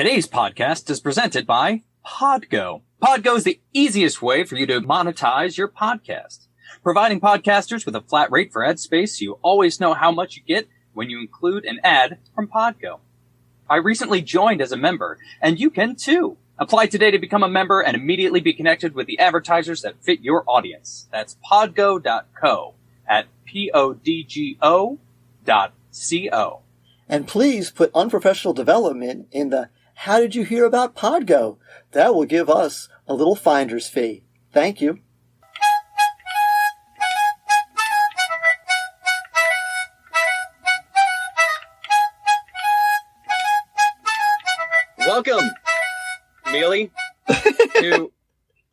Today's podcast is presented by Podgo. Podgo is the easiest way for you to monetize your podcast, providing podcasters with a flat rate for ad space so you always know how much you get when you include an ad from Podgo. I recently joined as a member, and you can too. Apply today to become a member and immediately be connected with the advertisers that fit your audience. That's podgo.co at podgo.co. And please put unprofessional development in the "How did you hear about Podgo?" That will give us a little finder's fee. Thank you. Welcome, Mealey, to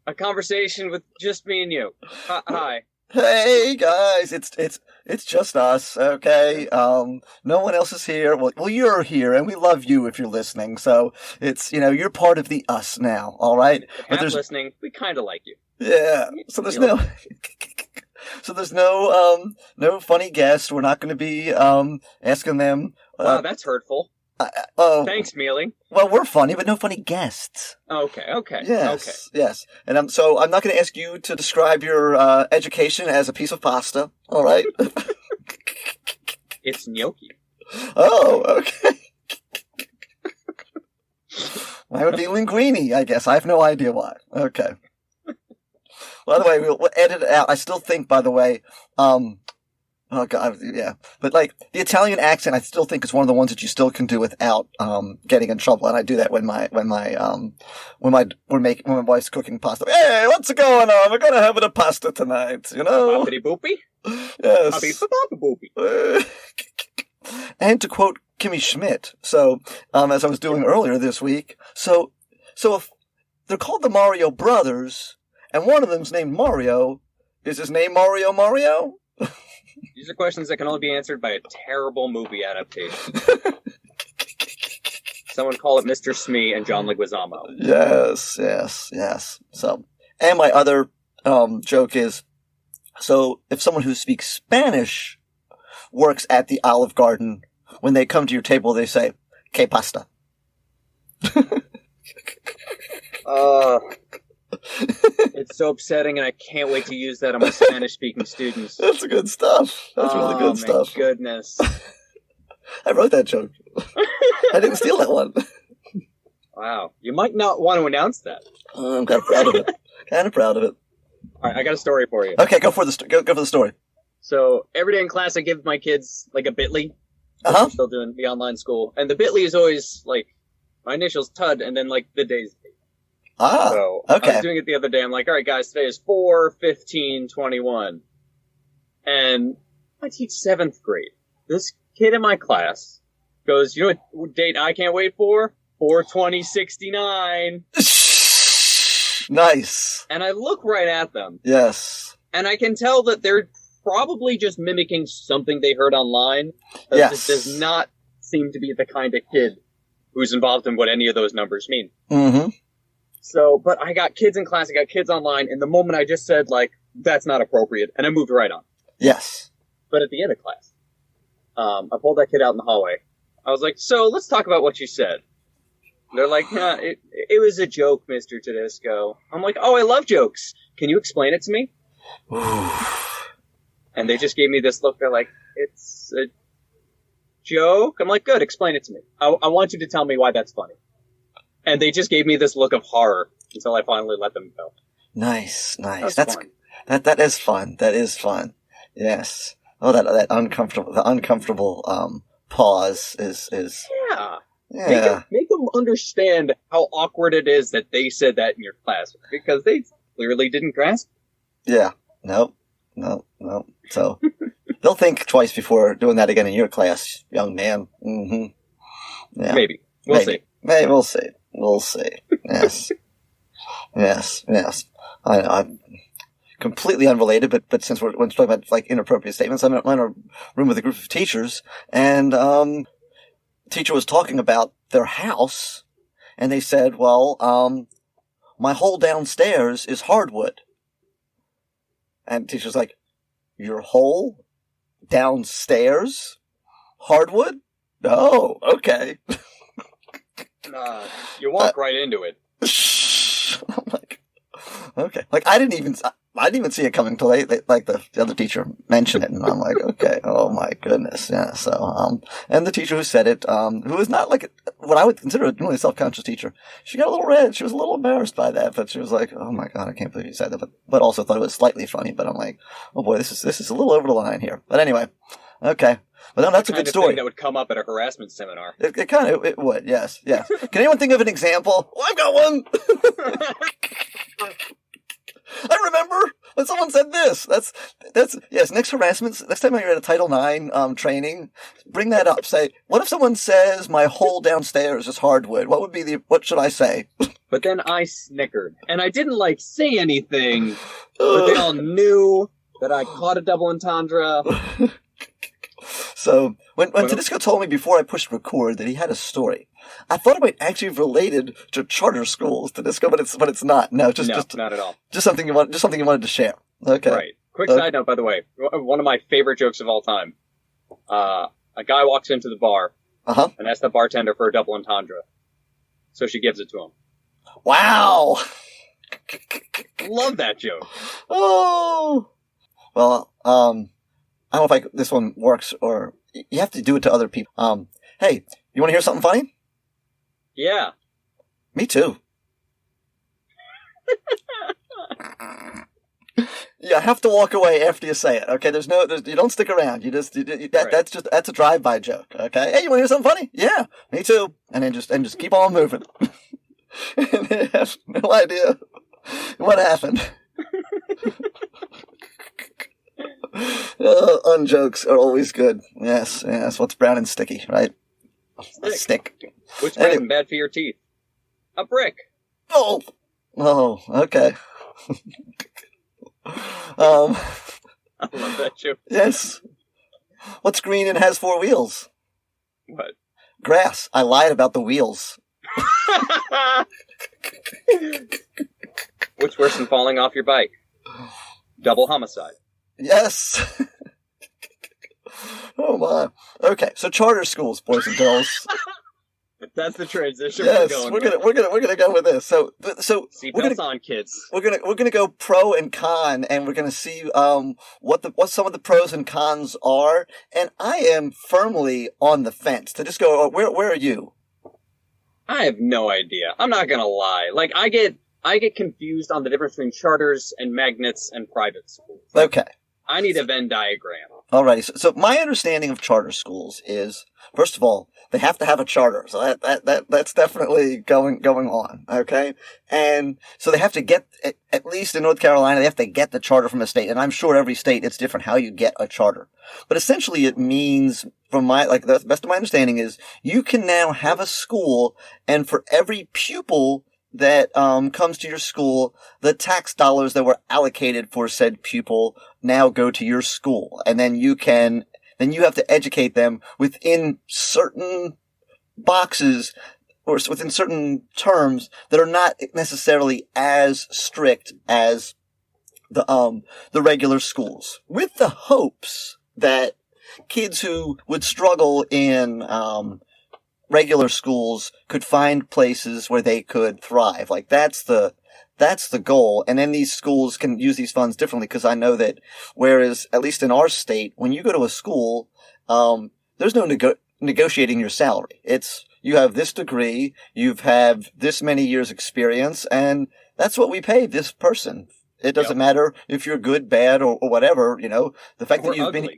a conversation with just me and you. Hi. Hey guys, it's just us, okay? No one else is here. Well, you're here, and we love you if you're listening. So it's you're part of the us now, all right? If you're not listening, we kind of like you. Yeah. So there's no. So there's no funny guest. We're not going to be asking them. Wow, that's hurtful. Thanks, Mealey. Well, we're funny, but no funny guests. Okay. Yes. And I'm not going to ask you to describe your education as a piece of pasta. All right. It's gnocchi. Oh, okay. Mine would be linguine, I guess. I have no idea why. Okay. By the way, we'll edit it out. I still think, by the way, oh god, yeah. But the Italian accent, I still think is one of the ones that you still can do without getting in trouble. And I do that when my wife's cooking pasta. Hey, what's going on? We're gonna have a pasta tonight, Boppity boopy? Yes. Boppity. And to quote Kimmy Schmidt, so as I was doing earlier this week, so if they're called the Mario Brothers, and one of them's named Mario, is his name Mario? These are questions that can only be answered by a terrible movie adaptation. Someone call it Mr. Smee and John Leguizamo. Yes. So, and my other joke is, so if someone who speaks Spanish works at the Olive Garden, when they come to your table, they say, "Que pasta?" It's so upsetting, and I can't wait to use that on my Spanish-speaking students. That's good stuff. That's really good stuff. Oh, my goodness. I wrote that joke. I didn't steal that one. Wow. You might not want to announce that. I'm kind of proud of it. All right, I got a story for you. Okay, go for the story. So, every day in class, I give my kids, a Bitly. Uh-huh. I'm still doing the online school. And the Bitly is always, my initials, TUD, and then, the day's date. Ah, so okay. I was doing it the other day. I'm like, all right, guys, today is 4/15/21. And I teach 7th grade. This kid in my class goes, you know what date I can't wait for? 4/20/69. Nice. And I look right at them. Yes. And I can tell that they're probably just mimicking something they heard online. Yes. This does not seem to be the kind of kid who's involved in what any of those numbers mean. Mm-hmm. So, but I got kids in class, I got kids online, and the moment I just said, that's not appropriate, and I moved right on. Yes. But at the end of class, I pulled that kid out in the hallway. I was like, so, let's talk about what you said. And they're like, it was a joke, Mr. Tudisco. I'm like, oh, I love jokes. Can you explain it to me? And they just gave me this look. They're like, it's a joke? I'm like, good, explain it to me. I want you to tell me why that's funny. And they just gave me this look of horror until I finally let them go. Nice. That's fun. That is fun. That is fun. Yes. Oh, that uncomfortable pause is. Yeah. Yeah. Make them understand how awkward it is that they said that in your class, because they clearly didn't grasp. Yeah. Nope. So they'll think twice before doing that again in your class, young man. Mm-hmm. Yeah. Maybe. We'll see. Maybe we'll see. Yes. Yes. I'm completely unrelated, but since we're talking about inappropriate statements, I'm in a room with a group of teachers, and the teacher was talking about their house, and they said, well, my whole downstairs is hardwood. And the teacher's like, your whole downstairs? Hardwood? Oh, okay. You walk right into it. I'm like, okay. Like, I didn't even see it coming till late. Like, the other teacher mentioned it, and I'm like, okay, oh my goodness. Yeah, so, and the teacher who said it, who was not like what I would consider a really self-conscious teacher, she got a little red. She was a little embarrassed by that, but she was like, oh my God, I can't believe you said that, but also thought it was slightly funny, but I'm like, oh boy, this is a little over the line here. But anyway, okay. But no, that's a good story. That would come up at a harassment seminar. It kind of would, yes. Can anyone think of an example? Well, I've got one. I remember when someone said this. That's yes. Next time you're at a Title IX training, bring that up. Say, what if someone says my whole downstairs is hardwood? What should I say? But then I snickered, and I didn't say anything, but they all knew that I caught a double entendre. So, when Tudisco told me before I pushed record that he had a story, I thought it might actually have related to charter schools, Tudisco, but it's not. No, just not at all. Just something you wanted to share. Okay. Right. Quick side note, by the way, one of my favorite jokes of all time. A guy walks into the bar and asks the bartender for a double entendre. So she gives it to him. Wow. Love that joke. Oh. Well, I don't know if this one works, or you have to do it to other people. Hey, you want to hear something funny? Yeah. Me too. You have to walk away after you say it. Okay, you don't stick around. That's a drive-by joke. Okay. Hey, you want to hear something funny? Yeah, me too. And then just keep on moving. And they have no idea what happened. Unjokes are always good. Yes. What's brown and sticky, right? Stick. Which might be bad for your teeth? A brick. Oh, okay. I love that joke. Yes. What's green and has 4 wheels? What? Grass. I lied about the wheels. What's worse than falling off your bike? Double homicide. Yes. Oh my. Okay, so charter schools, boys and girls. That's the transition yes, we're going we're gonna go with this. So seatbelts on, kids. We're gonna go pro and con, and we're gonna see what some of the pros and cons are. And I am firmly on the fence. To just go, where are you? I have no idea. I'm not gonna lie. I get confused on the difference between charters and magnets and private schools. Okay. I need a Venn diagram. Alrighty. So my understanding of charter schools is, first of all, they have to have a charter. So that's definitely going on. Okay. And so they have to get, at least in North Carolina, they have to get the charter from a state. And I'm sure every state, it's different how you get a charter. But essentially it means, the best of my understanding is, you can now have a school, and for every pupil that comes to your school, the tax dollars that were allocated for said pupil now go to your school. And then you have to educate them within certain boxes or within certain terms that are not necessarily as strict as the regular schools, with the hopes that kids who would struggle in regular schools could find places where they could thrive. That's the goal. And then these schools can use these funds differently, because I know that whereas, at least in our state, when you go to a school, there's no negotiating your salary. You have this degree, you've had this many years experience, and that's what we pay this person. It doesn't matter if you're good, bad, or whatever, the fact that you've been...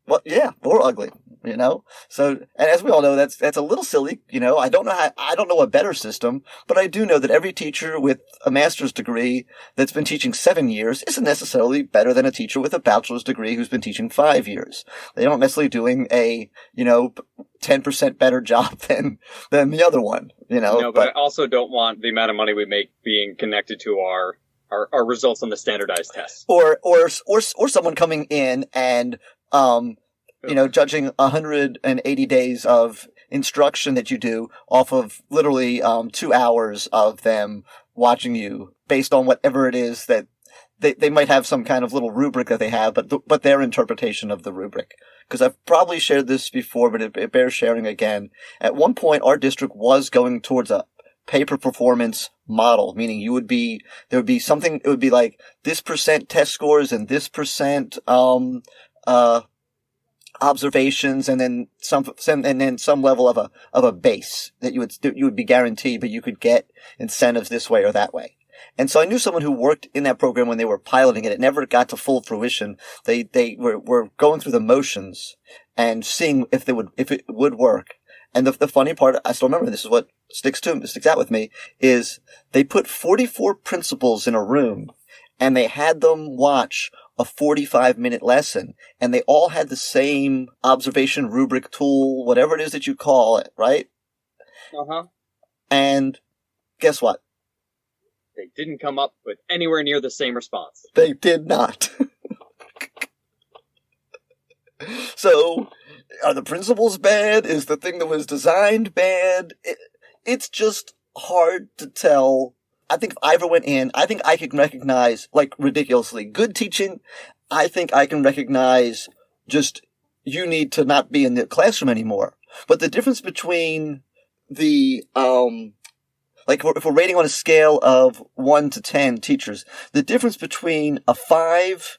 Well, yeah, or ugly, So, and as we all know, that's a little silly, I don't know a better system, but I do know that every teacher with a master's degree that's been teaching 7 years isn't necessarily better than a teacher with a bachelor's degree who's been teaching 5 years. They don't necessarily doing a, 10% better job than the other one, No, but I also don't want the amount of money we make being connected to our results on the standardized tests. Or someone coming in and, judging 180 days of instruction that you do off of literally 2 hours of them watching you based on whatever it is that they might have some kind of little rubric that they have, but their interpretation of the rubric. Because I've probably shared this before, but it bears sharing again. At one point, our district was going towards a pay-per-performance model, meaning there would be something, it would be like this % test scores and this % observations, and then some level of a base that you would be guaranteed, but you could get incentives this way or that way. And so I knew someone who worked in that program when they were piloting it. It never got to full fruition. They were going through the motions and seeing if it would work. And the funny part, I still remember, this is what sticks out with me, is they put 44 principals in a room and they had them watch a 45-minute lesson, and they all had the same observation rubric tool, whatever it is that you call it, right? Uh-huh. And guess what? They didn't come up with anywhere near the same response. They did not. So, are the principles bad? Is the thing that was designed bad? It's just hard to tell. I think if I ever went in, I think I could recognize, like, ridiculously good teaching. I think I can recognize just, you need to not be in the classroom anymore. But the difference between the, like, if we're rating on a scale of 1 to 10 teachers, the difference between a 5,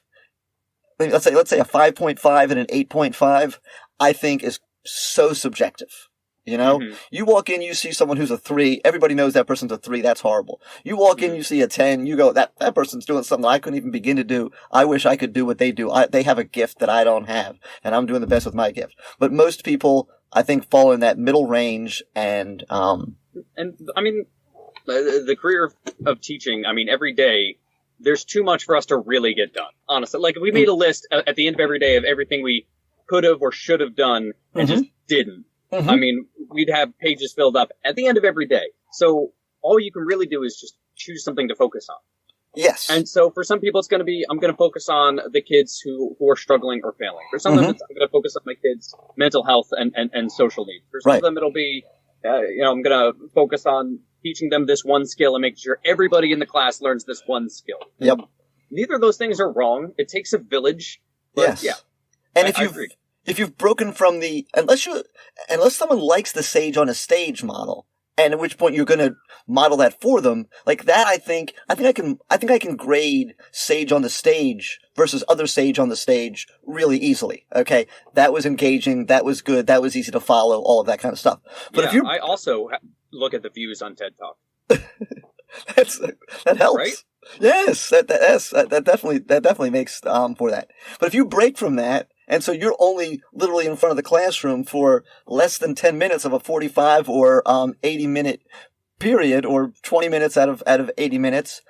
let's say a 5.5 and an 8.5, I think is so subjective. You know, You walk in, you see someone who's a 3. Everybody knows that person's a 3. That's horrible. You walk in, you see a 10. You go, that person's doing something I couldn't even begin to do. I wish I could do what they do. They have a gift that I don't have, and I'm doing the best with my gift. But most people, I think, fall in that middle range. And I mean, the career of teaching, I mean, every day, there's too much for us to really get done. Honestly, like, we made a list at the end of every day of everything we could have or should have done and just didn't. I mean, we'd have pages filled up at the end of every day. So all you can really do is just choose something to focus on. Yes. And so for some people, it's going to be, I'm going to focus on the kids who are struggling or failing. For some of them, I'm going to focus on my kids' mental health and social needs. For some of them, it'll be, I'm going to focus on teaching them this one skill and making sure everybody in the class learns this one skill. Yep. Neither of those things are wrong. It takes a village. But yes. And if you've broken from unless someone likes the sage on a stage model, and at which point you're going to model that for them, like that, I think I can grade sage on the stage versus other sage on the stage really easily. Okay. That was engaging. That was good. That was easy to follow, all of that kind of stuff. But I also look at the views on TED Talk. That helps. Right? Yes. That definitely makes, for that. But if you break from that, and so you're only literally in front of the classroom for less than 10 minutes of a 45 or 80-minute period, or 20 minutes out of 80 minutes,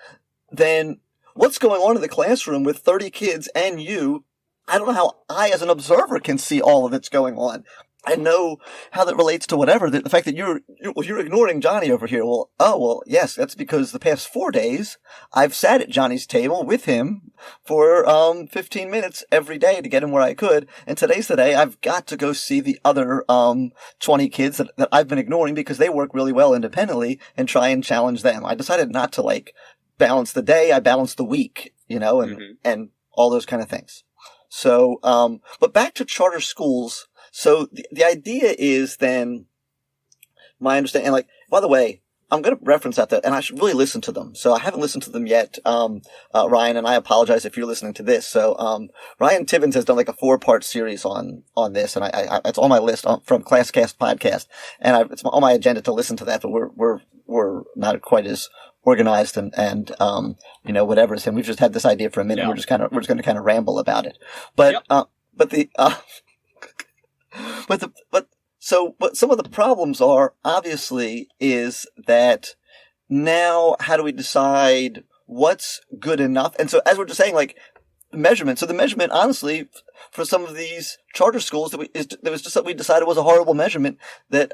then what's going on in the classroom with 30 kids and you? I don't know how I, as an observer, can see all of that's going on. I know how that relates to whatever. The fact that you're ignoring Johnny over here. Well, yes, that's because the past 4 days I've sat at Johnny's table with him for 15 minutes every day to get him where I could. And today's the day I've got to go see the other 20 kids that I've been ignoring because they work really well independently, and try and challenge them. I decided not to balance the day. I balanced the week, and all those kind of things. So, but back to charter schools. So the idea is then, my understanding, and by the way, I'm going to reference that, and I should really listen to them. So I haven't listened to them yet, Ryan, and I apologize if you're listening to this. So, Ryan Tibbins has done a 4-part series on this, and I it's on my list from Classcast Podcast, and it's on my agenda to listen to that, but we're not quite as organized and whatever is him. We've just had this idea for a minute. Yeah. We're just going to kind of ramble about it. But some of the problems are, obviously, is that now how do we decide what's good enough? And so, as we're just saying, measurement. So the measurement, honestly, for some of these charter schools, there was just that we decided was a horrible measurement that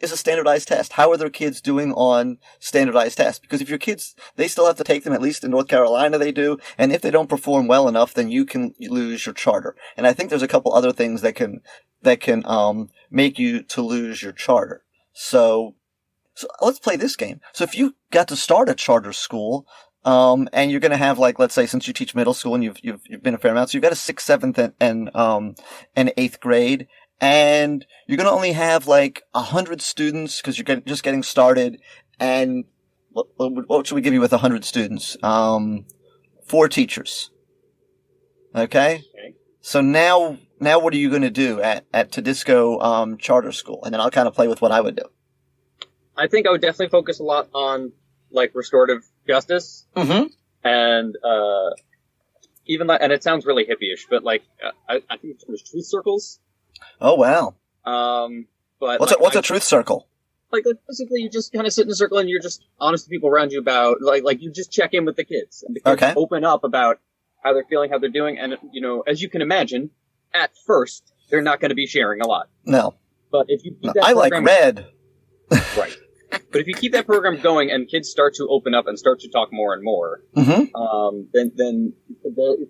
is a standardized test. How are their kids doing on standardized tests? Because if your kids, they still have to take them, at least in North Carolina they do, and if they don't perform well enough, then you can lose your charter. And I think there's a couple other things that can make you to lose your charter. So let's play this game. So if you got to start a charter school, And you're going to have, like, let's say, since you teach middle school and you've been a fair amount, so you've got a 6th, 7th, and 8th grade. And you're going to only have like 100 students because you're just getting started. And what should we give you with 100 students? 4 teachers. Okay. So now what are you going to do at Tudisco, charter school? And then I'll kind of play with what I would do. I think I would definitely focus a lot on like restorative justice. Mm-hmm. And, even like, and it sounds really hippie-ish, but like, I think there's truth circles. Oh, wow. But what's a truth circle? Like, basically, you just kind of sit in a circle and you're just honest to people around you about, like you just check in with the kids. And the kids open up about how they're feeling, how they're doing. And, as you can imagine, at first, they're not going to be sharing a lot. No. But if you keep that I like red. Right. But if you keep that program going and kids start to open up and start to talk more and more, then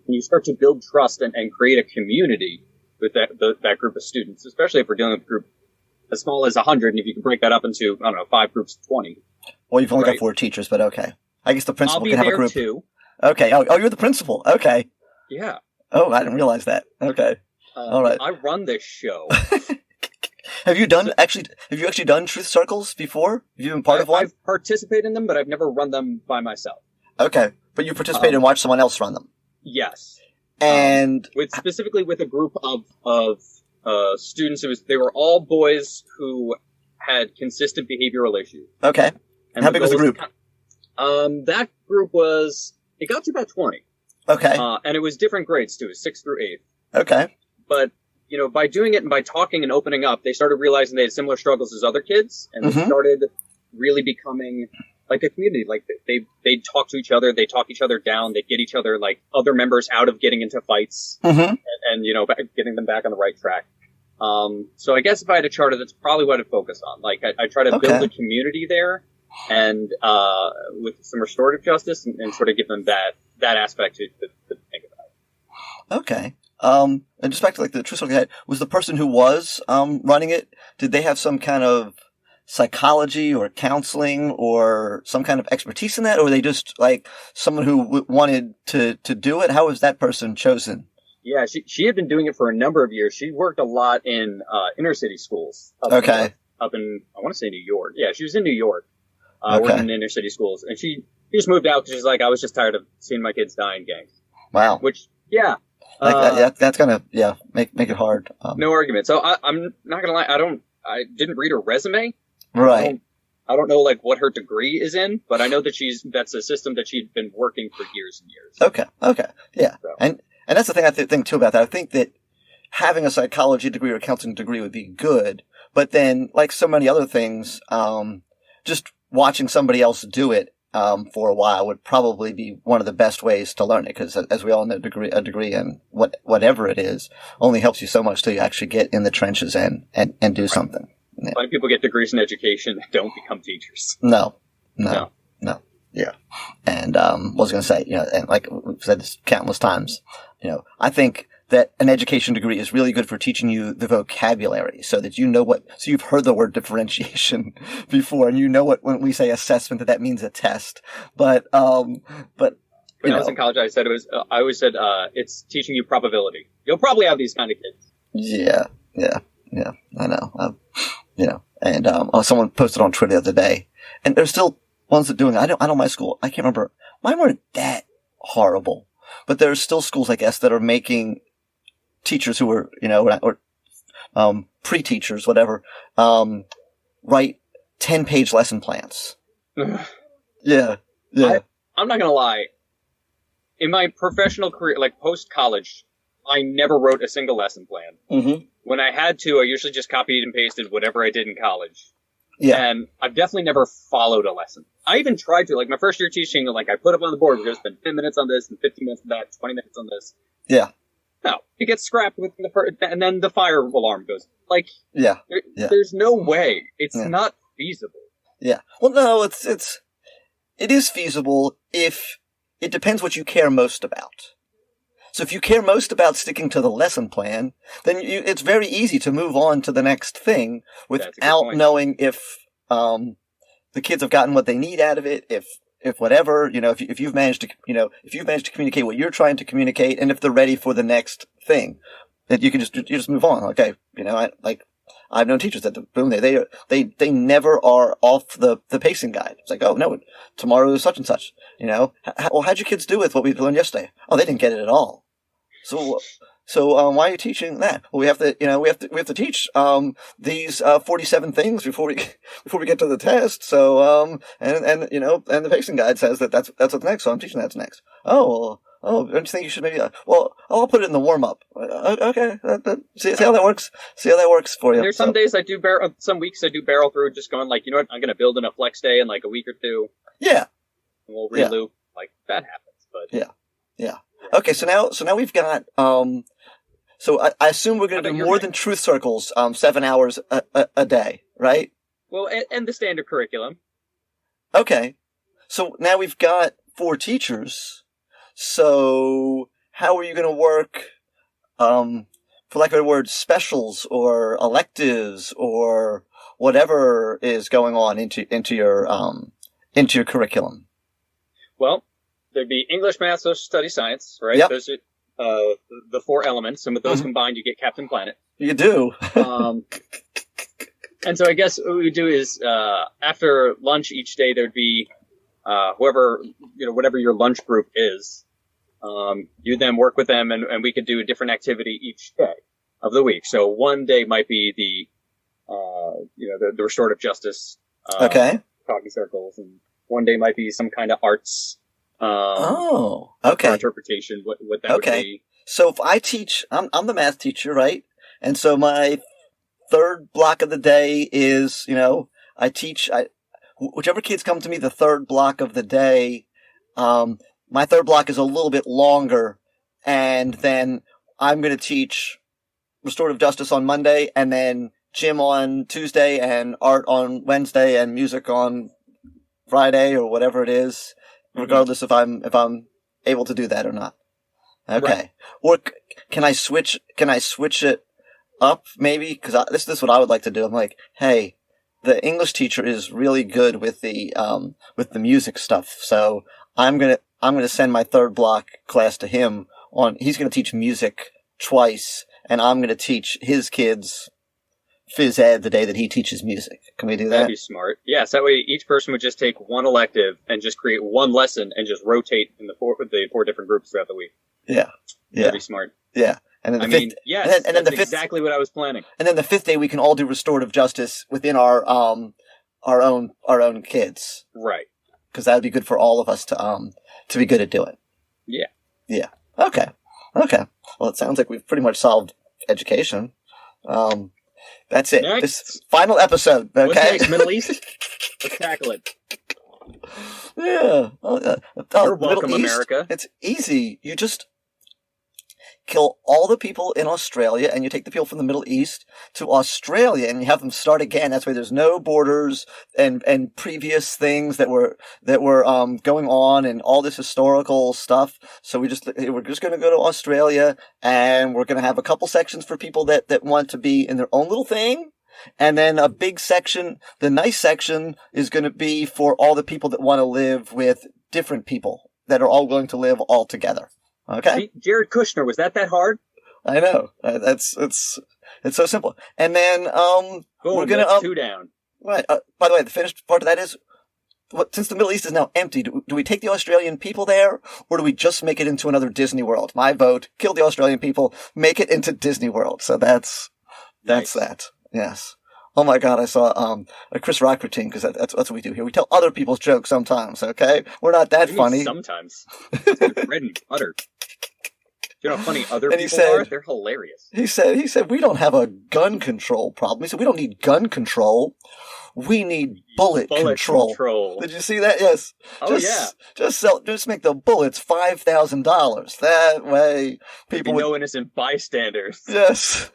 you start to build trust and create a community with that group of students, especially if we're dealing with a group as small as 100, and if you can break that up into, 5 groups of 20. Well, you've only got 4 teachers, but okay. I guess the principal can have a group. Too. Okay. Oh, you're the principal. Okay. Yeah. Oh, I didn't realize that. Okay. All right. I run this show. Have you actually done truth circles before? Have you been part of one? I've participated in them, but I've never run them by myself. Okay. But you participated and watched someone else run them? Yes. And specifically with a group of students. They were all boys who had consistent behavioral issues. Okay. And how big was the group? That group it got to about 20. Okay. And it was different grades too. It was 6th through 8th. Okay. But, by doing it and by talking and opening up, they started realizing they had similar struggles as other kids, and they started really becoming like a community. Like they'd talk to each other, they talk each other down, they'd get each other, like other members out of getting into fights, and getting them back on the right track. So I guess if I had a charter, that's probably what I'd focus on. Like I try to build a community there, and with some restorative justice, and sort of give them that aspect to think about. Okay. And just back to like the truth circle, was the person who was running it, did they have some kind of psychology or counseling or some kind of expertise in that, or were they just like someone who wanted to do it? How was that person chosen? Yeah, she had been doing it for a number of years. She worked a lot in inner city schools. Up in I want to say New York. Yeah, she was in New York, working in inner city schools, and she just moved out because she's like, I was just tired of seeing my kids die in gangs. Wow. Which, yeah. That's gonna make it hard. No argument. So I'm not gonna lie. I didn't read her resume. Right. I don't know like what her degree is in, but I know that that's a system that she'd been working for years and years. Okay. Yeah. So. And that's the thing I think too about that. I think that having a psychology degree or a counseling degree would be good, but then like so many other things, just watching somebody else do it for a while would probably be one of the best ways to learn it, because as we all know, a degree in whatever it is only helps you so much till you actually get in the trenches and do something. Yeah. A lot of people get degrees in education that don't become teachers. No. Yeah. And was going to say, and like we've said this countless times, I think that an education degree is really good for teaching you the vocabulary so that so you've heard the word differentiation before, and what, when we say assessment, that means a test. But when I was in college, I always said, it's teaching you probability. You'll probably have these kind of kids. Yeah, I know. And someone posted on Twitter the other day, and there's still ones that doing it. I know my school, I can't remember. Mine weren't that horrible, but there's still schools, I guess, that are making teachers who are, or pre-teachers, whatever, write 10-page lesson plans. Yeah. I'm not gonna lie. In my professional career, like post-college, I never wrote a single lesson plan. Mm-hmm. When I had to, I usually just copied and pasted whatever I did in college. Yeah. And I've definitely never followed a lesson. I even tried to, like my first year teaching, like I put up on the board, we're going to spend 10 minutes on this and 15 minutes on that, 20 minutes on this. Yeah. No, it gets scrapped within the first, and then the fire alarm goes. Like, yeah. There's no way. It's not feasible. Yeah. Well, no, it is feasible if it depends what you care most about. So if you care most about sticking to the lesson plan, then it's very easy to move on to the next thing without knowing if the kids have gotten what they need out of it, if if whatever, if you've managed to communicate what you're trying to communicate, and if they're ready for the next thing, that you just move on. Okay. I've known teachers that they never are off the pacing guide. It's like, oh no, tomorrow is such and such. How'd your kids do with what we learned yesterday? Oh, they didn't get it at all. So why are you teaching that? Well, we have to teach these 47 things before we get to the test. So and the pacing guide says that's what's next. So I'm teaching that's next. Oh, don't you think you should maybe? I'll put it in the warm up. Okay, see how that works. See how that works for you. There's some days I do some weeks I do barrel through, just going like, I'm going to build in a flex day in like a week or two. Yeah. And we'll reloop. Like that happens, but yeah. Okay, so now we've got so I assume we're going to do more than truth circles 7 hours a day, right? Well, and the standard curriculum. Okay, so now we've got 4 teachers. So how are you going to work, for lack of a better word, specials or electives or whatever is going on into your curriculum? Well, there'd be English, math, social studies, science, right? Yep. Those are the 4 elements, and with those combined, you get Captain Planet. You do. And so I guess what we would do is after lunch each day, there'd be whoever, whatever your lunch group is, you then work with them, and we could do a different activity each day of the week. So one day might be the restorative justice, okay, talking circles, and one day might be some kind of arts. Okay. Interpretation, what that would be. So if I teach, I'm the math teacher, right? And so my third block of the day is, I teach, whichever kids come to me the third block of the day, my third block is a little bit longer, and then I'm going to teach restorative justice on Monday, and then gym on Tuesday, and art on Wednesday, and music on Friday, or whatever it is, regardless if I'm able to do that or not. Okay. Right. Or can I switch it up maybe? Because this is what I would like to do. I'm like, hey, the English teacher is really good with the music stuff, so I'm gonna send my third block class to him he's gonna teach music twice, and I'm gonna teach his kids phys ed the day that he teaches music. Can we do that? That'd be smart. Yes, that way each person would just take one elective and just create one lesson and just rotate in the 4 different groups throughout the week. Yeah. That'd be smart. Yeah. And then that's exactly what I was planning. And then the 5th day we can all do restorative justice within our own kids. Right. Because that would be good for all of us to be good at doing. Yeah. Yeah. Okay. Well, it sounds like we've pretty much solved education. That's it. Next. This final episode. Okay. What's next? Middle East? Let's tackle it. Yeah. You're welcome, America. It's easy. You just kill all the people in Australia, and you take the people from the Middle East to Australia, and you have them start again. That's why there's no borders and previous things that were going on and all this historical stuff. So we're just going to go to Australia, and we're going to have a couple sections for people that want to be in their own little thing. And then a big section, the nice section, is going to be for all the people that want to live with different people that are all going to live all together. Okay. Jared Kushner, was that hard? I know. It's so simple. And then we're gonna 2 down. Right. By the way, the finished part of that is, since the Middle East is now empty, do we take the Australian people there, or do we just make it into another Disney World? My vote: kill the Australian people, make it into Disney World. So that's nice. That. Yes. Oh my God, I saw a Chris Rock routine, because that's what we do here. We tell other people's jokes sometimes. Okay, we're not that funny. Sometimes. It's bread and butter. You know how funny other people are? They're hilarious. He said, we don't have a gun control problem. He said, we don't need gun control. We need bullet control. Did you see that? Yes. Oh, Just make the bullets $5,000. That way people no innocent bystanders. Yes.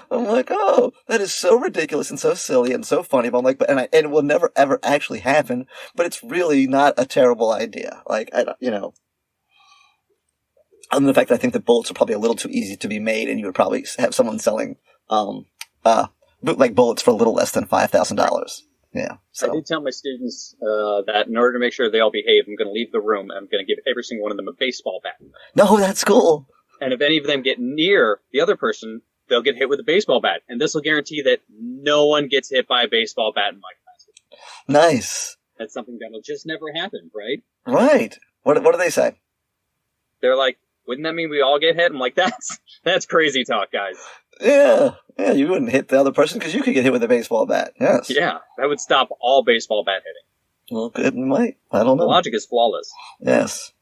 I'm like, oh, that is so ridiculous and so silly and so funny. But I'm like, and it will never ever actually happen. But it's really not a terrible idea. Like, other than the fact that I think the bullets are probably a little too easy to be made, and you would probably have someone selling bootleg bullets for a little less than $5,000. Yeah. So. I did tell my students that in order to make sure they all behave, I'm going to leave the room and I'm going to give every single one of them a baseball bat. No, that's cool. And if any of them get near the other person, they'll get hit with a baseball bat. And this will guarantee that no one gets hit by a baseball bat in my class. Nice. That's something that'll just never happen, right? Right. What do they say? They're like, wouldn't that mean we all get hit? I'm like, that's crazy talk, guys. Yeah, you wouldn't hit the other person because you could get hit with a baseball bat. Yes. Yeah, that would stop all baseball bat hitting. Well, it might. I don't know. The logic is flawless. Yes.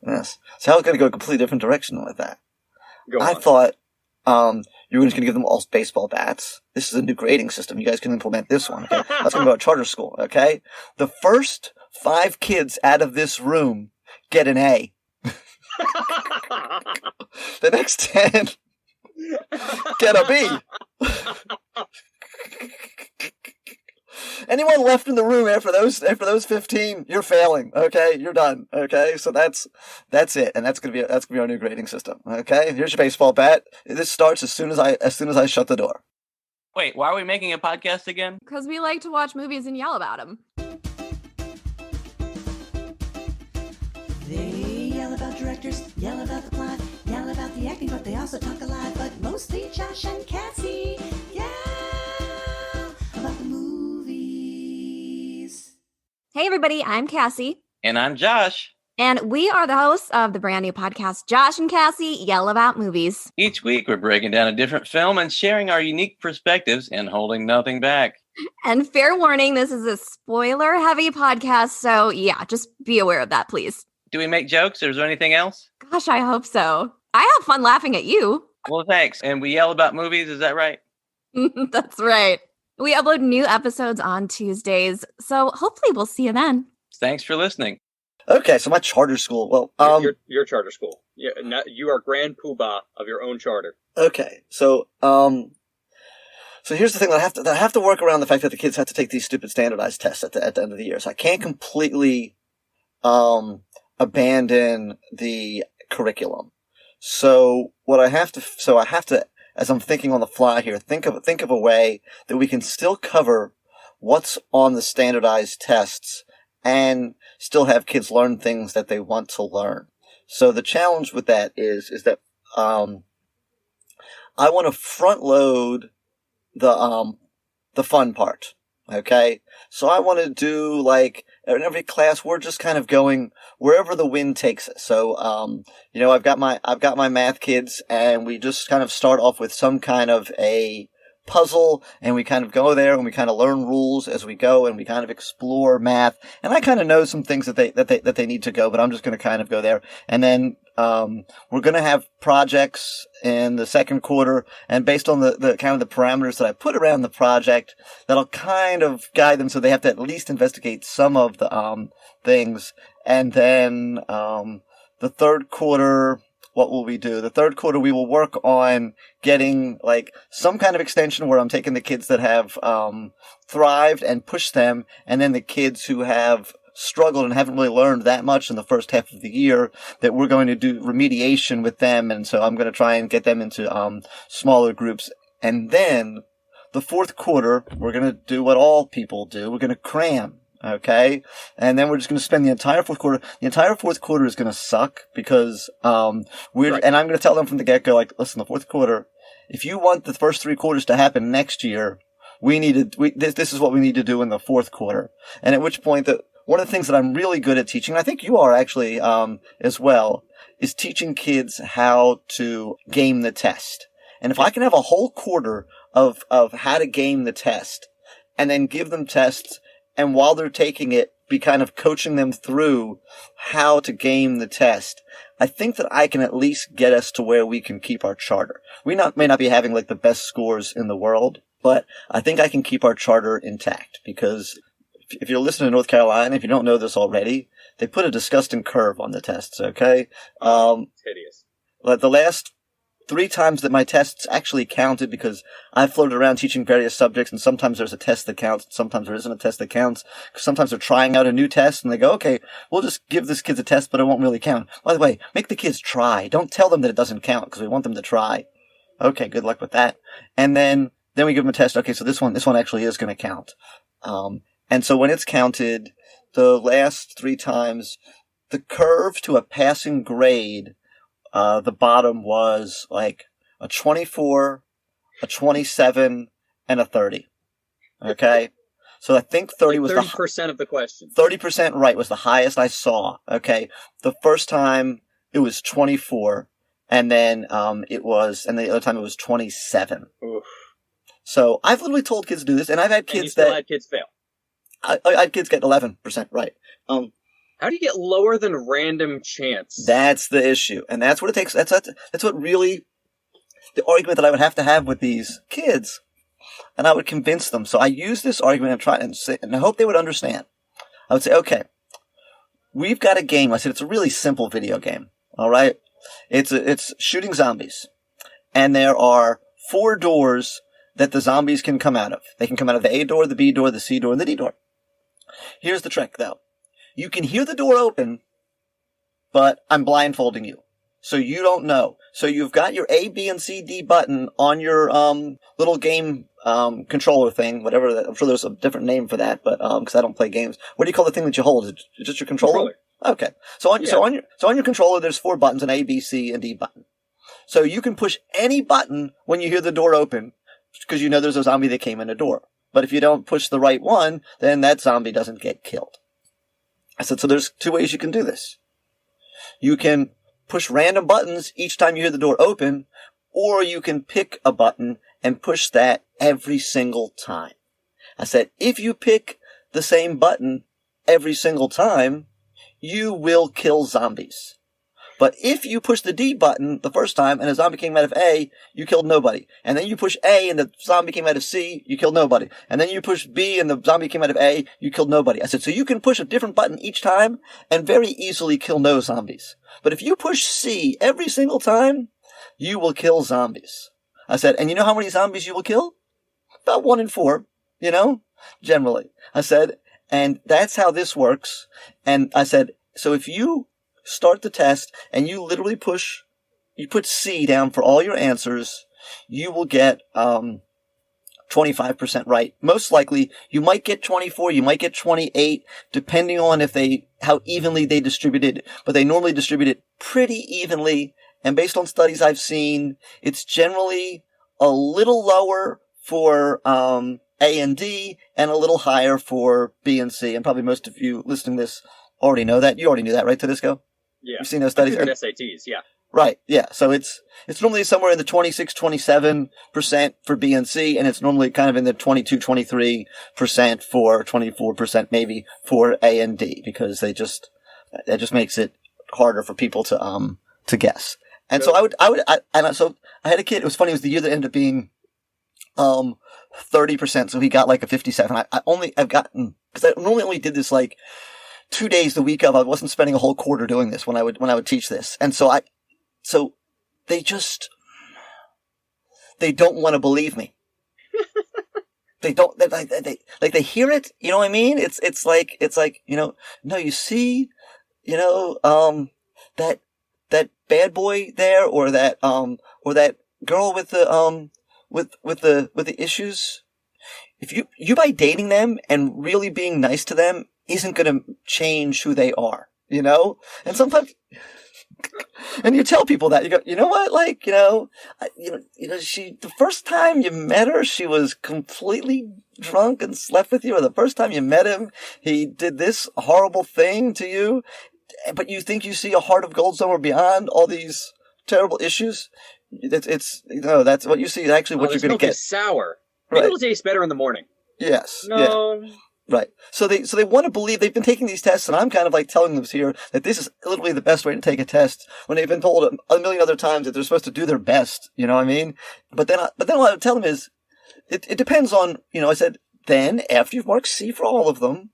So I was going to go a completely different direction with that. Go on. I thought you were just going to give them all baseball bats. This is a new grading system. You guys can implement this one. Okay? That's going to go to charter school. Okay. The first 5 kids out of this room get an A. The next 10 get a B. Anyone left in the room after those 15, you're failing. Okay, you're done. Okay, so that's it, and that's gonna be our new grading system. Okay, here's your baseball bat. This starts as soon as I shut the door. Wait, why are we making a podcast again? Because we like to watch movies and yell about them. They yell about directors, yell about the plot, yell about the acting, but they also talk a lot. But mostly Josh and Cassie yell about the movies. Hey everybody, I'm Cassie. And I'm Josh. And we are the hosts of the brand new podcast, Josh and Cassie Yell About Movies. Each week we're breaking down a different film and sharing our unique perspectives and holding nothing back. And fair warning, this is a spoiler-heavy podcast, so yeah, just be aware of that, please. Do we make jokes or is there anything else? Gosh, I hope so. I have fun laughing at you. Well, thanks. And we yell about movies, is that right? That's right. We upload new episodes on Tuesdays, so hopefully we'll see you then. Thanks for listening. Okay, so my charter school. Well, your charter school. Yeah, you are grand poobah of your own charter. Okay, so here's the thing that I have to work around the fact that the kids have to take these stupid standardized tests at the end of the year. So I can't completely abandon the curriculum. So I have to, as I'm thinking on the fly here, think of a way that we can still cover what's on the standardized tests and still have kids learn things that they want to learn. So the challenge with that is that I want to front load the fun part. Okay, so I want to do like in every class we're just kind of going wherever the wind takes us. So I've got my math kids, and we just kind of start off with some kind of a puzzle, and we kind of go there and we kind of learn rules as we go, and we kind of explore math. And I kind of know some things that they need to go, but I'm just going to kind of go there. And then we're going to have projects in the second quarter, and based on the kind of the parameters that I put around the project, that'll kind of guide them so they have to at least investigate some of the things. And then the third quarter, what will we do? The third quarter, we will work on getting like some kind of extension where I'm taking the kids that have thrived and push them, and then the kids who have struggled and haven't really learned that much in the first half of the year, that we're going to do remediation with them. And so I'm going to try and get them into smaller groups. And then the fourth quarter, we're going to do what all people do. We're going to cram. Okay. And then we're just going to spend the entire fourth quarter. The entire fourth quarter is going to suck because, and I'm going to tell them from the get-go, like, listen, the fourth quarter, if you want the first 3 quarters to happen next year, this is what we need to do in the fourth quarter. And at which point one of the things that I'm really good at teaching, and I think you are actually, as well, is teaching kids how to game the test. And if I can have a whole quarter of how to game the test, and then give them tests, and while they're taking it, be kind of coaching them through how to game the test, I think that I can at least get us to where we can keep our charter. We may not be having like the best scores in the world, but I think I can keep our charter intact, because if you're listening to North Carolina, if you don't know this already, they put a disgusting curve on the tests, okay? It's hideous. The last 3 times that my tests actually counted, because I floated around teaching various subjects, and sometimes there's a test that counts, sometimes there isn't a test that counts. Sometimes they're trying out a new test, and they go, okay, we'll just give this kid a test, but it won't really count. By the way, make the kids try. Don't tell them that it doesn't count, because we want them to try. Okay, good luck with that. And then we give them a test. Okay, so this one actually is going to count. And so when it's counted, the last 3 times, the curve to a passing grade, the bottom was like a 24, a 27, and a 30. Okay? So I think 30 was 30% of the question. 30% right was the highest I saw. Okay? The first time it was 24, and then and the other time it was 27. Oof. So I've literally told kids to do this, and I've had kids and you still had kids fail. I had kids get 11% right. How do you get lower than random chance? That's the issue, and that's what it takes. That's what really the argument that I would have to have with these kids, and I would convince them. So I use this argument and try and I hope they would understand. I would say, okay, we've got a game. I said it's a really simple video game. All right, it's shooting zombies, and there are 4 doors that the zombies can come out of. They can come out of the A door, the B door, the C door, and the D door. Here's the trick, though. You can hear the door open, but I'm blindfolding you. So you don't know. So you've got your A, B, and C, D button on your little game controller thing, whatever that. I'm sure there's a different name for that, but because I don't play games. What do you call the thing that you hold? Is it just your controller? Okay. So on your controller, there's 4 buttons: an A, B, C, and D button. So you can push any button when you hear the door open, because you know there's a zombie that came in the door. But if you don't push the right one, then that zombie doesn't get killed. I said, so there's 2 ways you can do this. You can push random buttons each time you hear the door open, or you can pick a button and push that every single time. I said, if you pick the same button every single time, you will kill zombies. But if you push the D button the first time and a zombie came out of A, you killed nobody. And then you push A and the zombie came out of C, you killed nobody. And then you push B and the zombie came out of A, you killed nobody. I said, so you can push a different button each time and very easily kill no zombies. But if you push C every single time, you will kill zombies. I said, and you know how many zombies you will kill? About 1 in 4, generally. I said, and that's how this works. And I said, so if you start the test and you literally you put C down for all your answers, you will get 25% right. Most likely, you might get 24, you might get 28, depending on how evenly they distributed, but they normally distribute it pretty evenly. And based on studies I've seen, it's generally a little lower for A and D and a little higher for B and C. And probably most of you listening to this already know that. You already knew that, right, Tudisco? Yeah. You've seen those studies? SATs, yeah. Right, yeah. So it's normally somewhere in the 26, 27% for B and C, and it's normally kind of in the 22, 23% for 24% maybe for A and D, because that just makes it harder for people to guess. And so so I had a kid, it was funny, it was the year that ended up being 30%, so he got like a 57. I've gotten, because I normally only did this like 2 days the week of. I wasn't spending a whole quarter doing this when I would teach this. And so they don't want to believe me. They hear it, you know what I mean? It's like, no, you see, that bad boy there, or that girl with the issues. If you by dating them and really being nice to them isn't going to change who they are, And sometimes, and you tell people that, you go, you know what, the first time you met her, she was completely drunk and slept with you, or the first time you met him, he did this horrible thing to you, but you think you see a heart of gold somewhere beyond all these terrible issues. That's what you see, actually what you're going to get. Is sour. Maybe it'll taste better in the morning. Yes. No. Yeah. Right. So they want to believe, they've been taking these tests, and I'm kind of like telling them here that this is literally the best way to take a test, when they've been told a million other times that they're supposed to do their best, you know what I mean? But then what I would tell them is, it depends on, I said, then after you've marked C for all of them,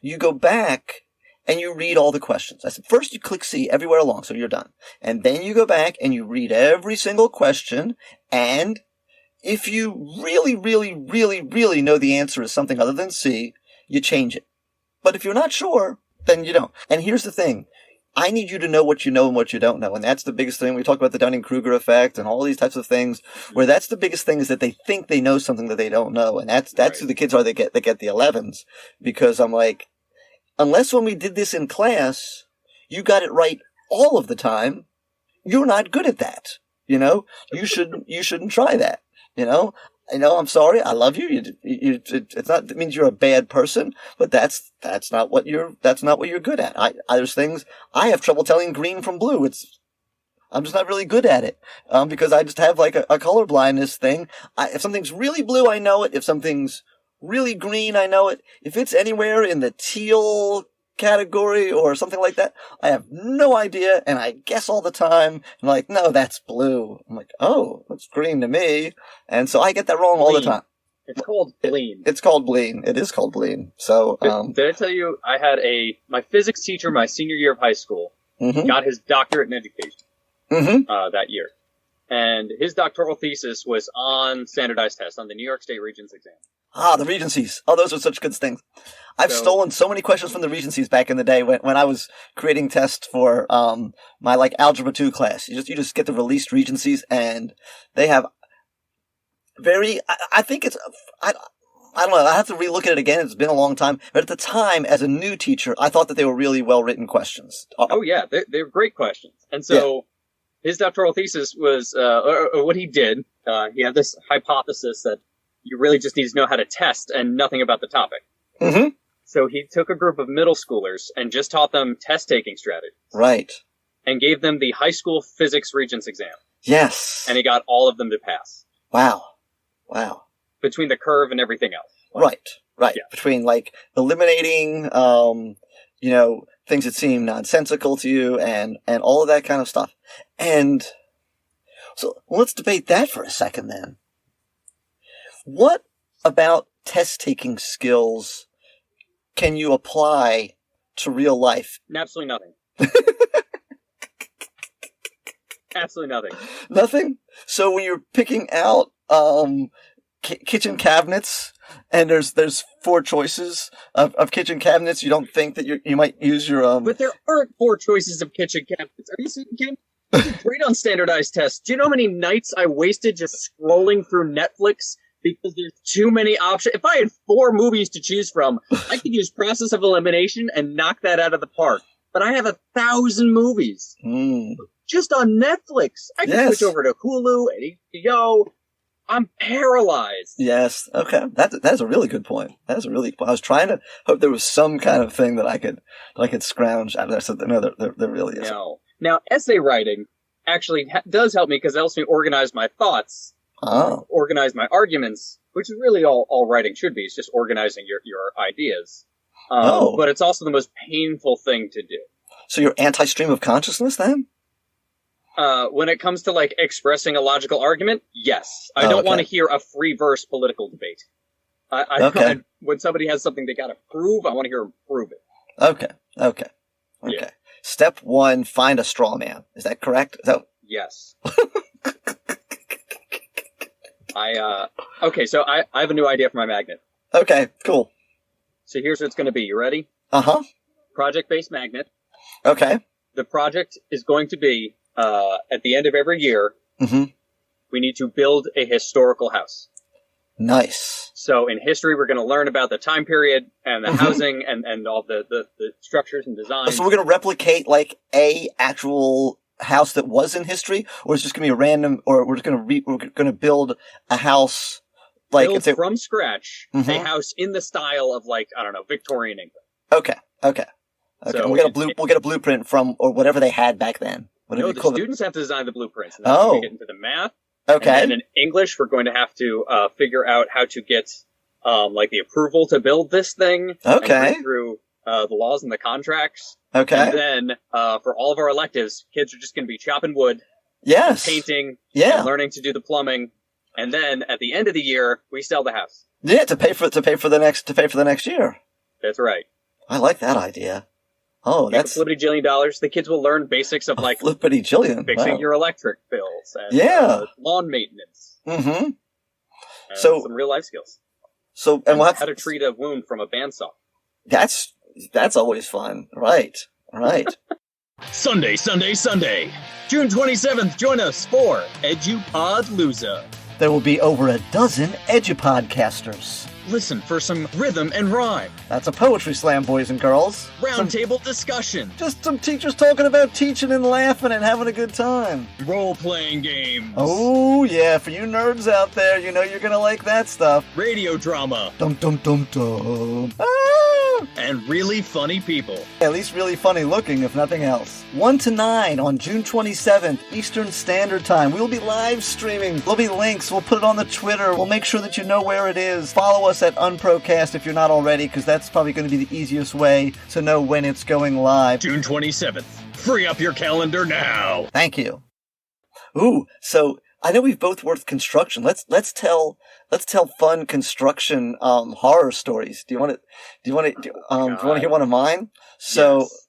you go back and you read all the questions. I said, first you click C everywhere along, so you're done. And then you go back and you read every single question, and if you really, really, really, really know the answer is something other than C, you change it. But if you're not sure, then you don't. And here's the thing. I need you to know what you know and what you don't know. And that's the biggest thing. We talk about the Dunning-Kruger effect and all these types of things, where that's the biggest thing is that they think they know something that they don't know. And that's Right. who the kids are that get the 11s. Because I'm like, unless when we did this in class, you got it right all of the time, you're not good at that. You know, you shouldn't try that. You know, I'm sorry. I love you. It's not, it means you're a bad person, but that's not what you're good at. There's things I have trouble telling green from blue. I'm just not really good at it. Because I just have like a color blindness thing. If something's really blue, I know it. If something's really green, I know it. If it's anywhere in the teal category or something like that, I have no idea, and I guess all the time. I'm like, no, that's blue. I'm like, oh, that's green to me, and so I get that wrong all the time. It's called Bleen. It's called Bleen. It is called Bleen. So, did I tell you I had my physics teacher my senior year of high school got his doctorate in education that year, and his doctoral thesis was on standardized tests on the New York State Regents exam. Ah, the Regencies. Oh, those are such good things. I've stolen so many questions from the Regencies back in the day when I was creating tests for my like Algebra 2 class. You just get the released Regencies, and they have I think it's I don't know. I have to relook at it again. It's been a long time, but at the time, as a new teacher, I thought that they were really well written questions. Oh yeah, they're great questions. And so his doctoral thesis was or what he did. He had this hypothesis that you really just need to know how to test and nothing about the topic. Mm-hmm. So he took a group of middle schoolers and just taught them test-taking strategies. Right. And gave them the high school physics Regents exam. Yes. And he got all of them to pass. Wow. Between the curve and everything else. Right. Yeah. Between like eliminating, things that seem nonsensical to you and all of that kind of stuff. And so let's debate that for a second then. What about test-taking skills can you apply to real life? Absolutely nothing. Absolutely nothing. Nothing? So when you're picking out kitchen cabinets, and there's 4 choices of kitchen cabinets, you don't think that you might use your But there aren't 4 choices of kitchen cabinets. Are you thinking? It's great on standardized tests. Do you know how many nights I wasted just scrolling through Netflix because there's too many options? If I had 4 movies to choose from, I could use process of elimination and knock that out of the park. But I have 1,000 movies just on Netflix. I can switch over to Hulu and HBO. I'm paralyzed. Yes. Okay. That's a really good point. I was trying to hope there was some kind of thing that I could scrounge out of there. So no, there really isn't. No. Now, essay writing actually does help me because it helps me organize my thoughts, organize my arguments, which is really all writing should be. It's just organizing your ideas. But it's also the most painful thing to do. So you're anti-stream of consciousness then? When it comes to like expressing a logical argument, yes. I don't want to hear a free verse political debate. When somebody has something they got to prove, I want to hear them prove it. Okay. Yeah. Step 1, find a straw man. Is that correct? Yes. So I have a new idea for my magnet. Okay, cool. So here's what it's going to be. You ready? Uh-huh. Project-based magnet. Okay. The project is going to be, at the end of every year, we need to build a historical house. Nice. So in history, we're going to learn about the time period and the housing and all the structures and designs. So we're going to replicate like a actual house that was in history, or it's just going to be a random, or we're just going to build a house like from scratch, a house in the style of like, I don't know, Victorian England. Okay. So we'll get a blueprint from or whatever they had back then. No, the students have to design the blueprints. And then we get into the math. Okay. And then in English, we're going to have to figure out how to get like the approval to build this thing. Okay. And read through the laws and the contracts. Okay. And then for all of our electives, kids are just going to be chopping wood. Yes. Painting. Yeah. And learning to do the plumbing. And then at the end of the year, we sell the house. Yeah, to pay for the next year. That's right. I like that idea. Oh, that's $50-jillion. The kids will learn basics of like $50-jillion. Fixing your electric bills and lawn maintenance. Mm-hmm. So some real life skills. So and we'll have how to treat a wound from a bandsaw. That's always fun. Right. Sunday. June 27th, join us for EduPodlooza. There will be over a dozen edupodcasters. Listen for some rhythm and rhyme. That's a poetry slam, boys and girls. Roundtable discussion. Just some teachers talking about teaching and laughing and having a good time. Role-playing games. Oh, yeah, for you nerds out there, you know you're gonna like that stuff. Radio drama. Dum dum dum dum. Ah! And really funny people. At least really funny looking, if nothing else. 1 to 9 on June 27th, Eastern Standard Time. We'll be live streaming. There'll be links. We'll put it on the Twitter. We'll make sure that you know where it is. Follow us at Unprocast if you're not already, because that's probably going to be the easiest way to know when it's going live. June 27th. Free up your calendar now. Thank you. Ooh, so I know we've both worked construction. Let's tell fun construction horror stories. Do you want to hear one of mine? So Yes.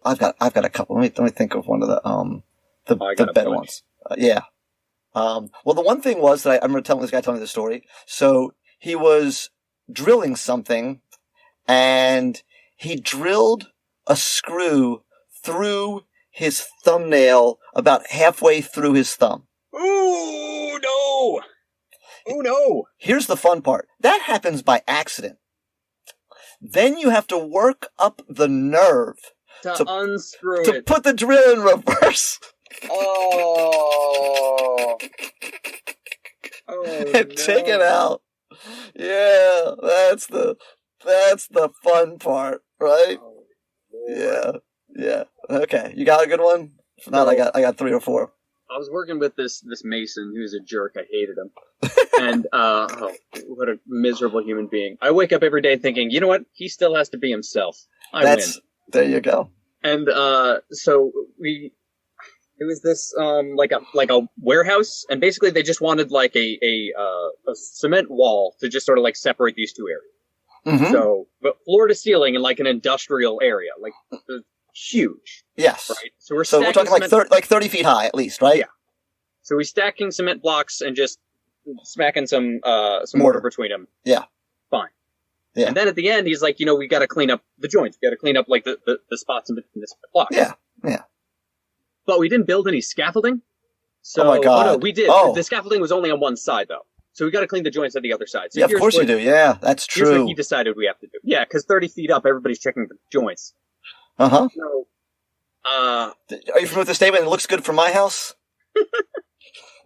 I've got a couple. Let me think of one of the better ones. Yeah. Well, the one thing was that I remember telling this guy the story. So he was drilling something, and he drilled a screw through his thumbnail about halfway through his thumb. Ooh, no! Oh, no! Here's the fun part. That happens by accident. Then you have to work up the nerve To unscrew to it. put the drill in reverse. Oh. And take it out. Yeah, that's the fun part, right? Oh, Yeah. Okay, you got a good one? If not, I got 3 or 4. I was working with this mason who was a jerk. I hated him. And, what a miserable human being. I wake up every day thinking, you know what? He still has to be himself. I win. There you go. And, so it was this, like a warehouse, and basically they just wanted like a cement wall to just sort of like separate these two areas. Mm-hmm. So, but floor to ceiling in like an industrial area, like huge. Yes. Right. So we're talking like 30 feet high at least, right? Yeah. So we're stacking cement blocks and just smacking some mortar between them. Yeah. Fine. Yeah. And then at the end, he's like, we got to clean up the joints. We got to clean up like the spots in between the blocks. Yeah. But we didn't build any scaffolding. So, oh my God. No, we did. Oh. The scaffolding was only on one side though. So we got to clean the joints on the other side. So yeah, of course you do. Yeah, that's Here's true. what he decided we have to do. Yeah, because 30 feet up, everybody's checking the joints. Uh-huh. So, are you familiar with the statement, it looks good for my house?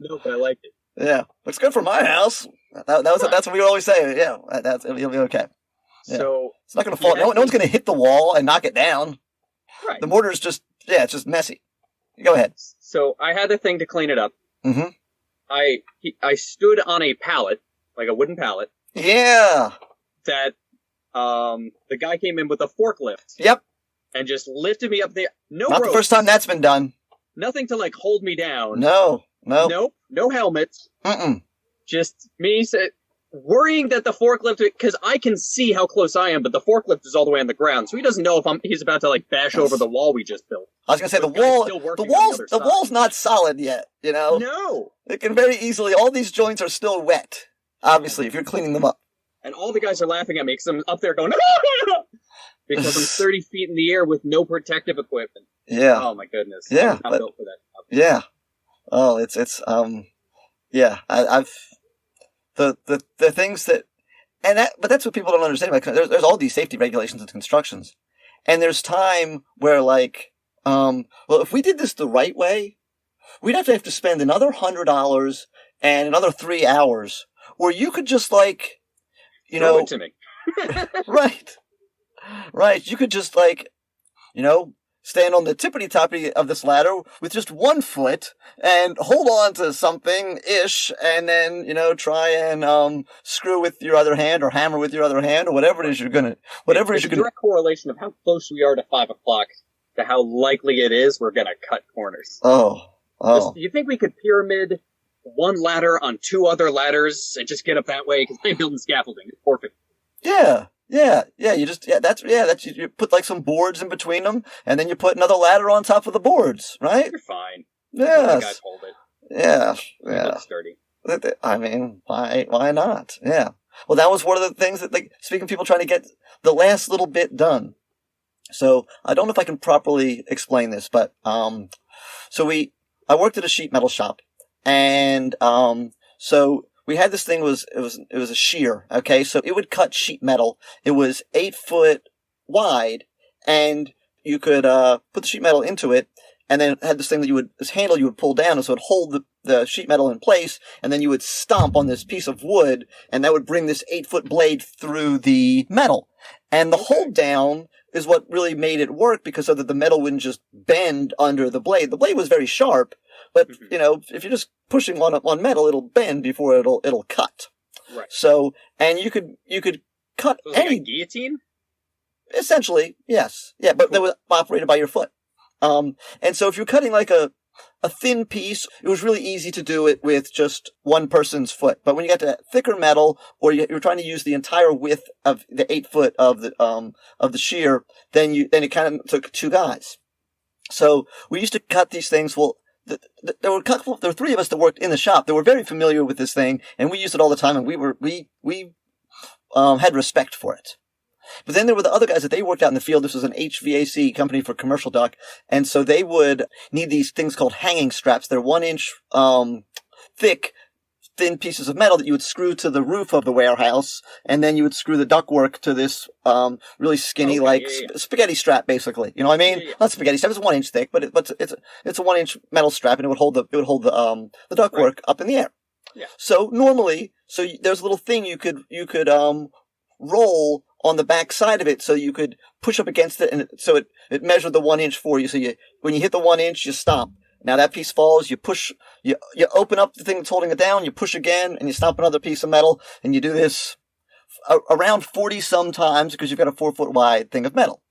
no, but I liked it. Yeah, looks good for my house. That's what we always say. Yeah, it'll be okay. Yeah. So it's not going to fall. No one's going to hit the wall and knock it down. Right. The mortar's it's just messy. Go ahead. So I had a thing to clean it up. Mm-hmm. I stood on a pallet, like a wooden pallet, Yeah. that the guy came in with a forklift. Yep. And just lifted me up there. No Not rope, the first time that's been done. nothing to like hold me down. No. Nope. No helmet. Mm-mm. Just me worrying that the forklift, because I can see how close I am, but the forklift is all the way on the ground, so he doesn't know if he's about to like bash over the wall we just built. I was gonna say So the guy's still working on the other wall's side. not solid yet. You know, No. it can very easily. All these joints are still wet. Obviously, if you're cleaning them up. And all the guys are laughing at me because I'm up there going, because I'm 30 feet in the air with no protective equipment. Yeah. Oh my goodness. Yeah, I'm not built for that. Yeah. Oh, it's yeah. I've the things that but that's what people don't understand. Like, there's all these safety regulations and constructions, and there's time where like, well, if we did this the right way, we'd have to spend another $100 and another 3 hours, or you could just like, Throw it to me. right. You could just like, stand on the tippity-toppy of this ladder with just 1 foot and hold on to something-ish, and then, try and screw with your other hand or hammer with your other hand or whatever it is you're gonna. There's a direct correlation of how close we are to 5 o'clock to how likely it is we're gonna cut corners. Oh. Do you think we could pyramid 1 ladder on 2 other ladders and just get up that way? Because I'm building scaffolding. It's perfect. Yeah. You put like some boards in between them, and then you put another ladder on top of the boards, right? You're fine. Yes. The guys hold it. Yeah. It's sturdy. I mean, why not? Yeah. Well, that was one of the things that, like, speaking of people trying to get the last little bit done. So I don't know if I can properly explain this, but I worked at a sheet metal shop, and so we had this thing it was a shear. Okay, so it would cut sheet metal. It was 8 foot wide, and you could put the sheet metal into it, and then it had this thing that this handle you would pull down, and so it would hold the sheet metal in place, and then you would stomp on this piece of wood, and that would bring this 8-foot blade through the metal. And the hold down is what really made it work, because so that the metal wouldn't just bend under the blade. The blade was very sharp, but if you're just pushing on metal, it'll bend before it'll cut. Right. So, and you could cut So any like a guillotine? essentially, yes, yeah, but that was operated by your foot. And so if you're cutting like a thin piece, it was really easy to do it with just one person's foot. But when you got to thicker metal, or you're trying to use the entire width of the 8 foot of the shear, then it kind of took 2 guys. So we used to cut these things. Well, there were 3 of us that worked in the shop that were very familiar with this thing, and we used it all the time, and we had respect for it. But then there were the other guys that they worked out in the field. This was an HVAC company for commercial duct. And so they would need these things called hanging straps. They're 1 inch, thick, thin pieces of metal that you would screw to the roof of the warehouse. And then you would screw the ductwork to this, really skinny, spaghetti strap, basically. You know what I mean? Yeah. Not spaghetti strap. It's 1 inch thick, but it's a 1 inch metal strap, and it would hold the ductwork up in the air. Yeah. So normally, there's a little thing you could roll on the back side of it, so you could push up against it, and so it measured the 1 inch for you. So when you hit the 1 inch, you stomp. Now that piece falls, you push, you open up the thing that's holding it down, you push again, and you stomp another piece of metal, and you do this around 40 sometimes, because you've got a 4 foot wide thing of metal.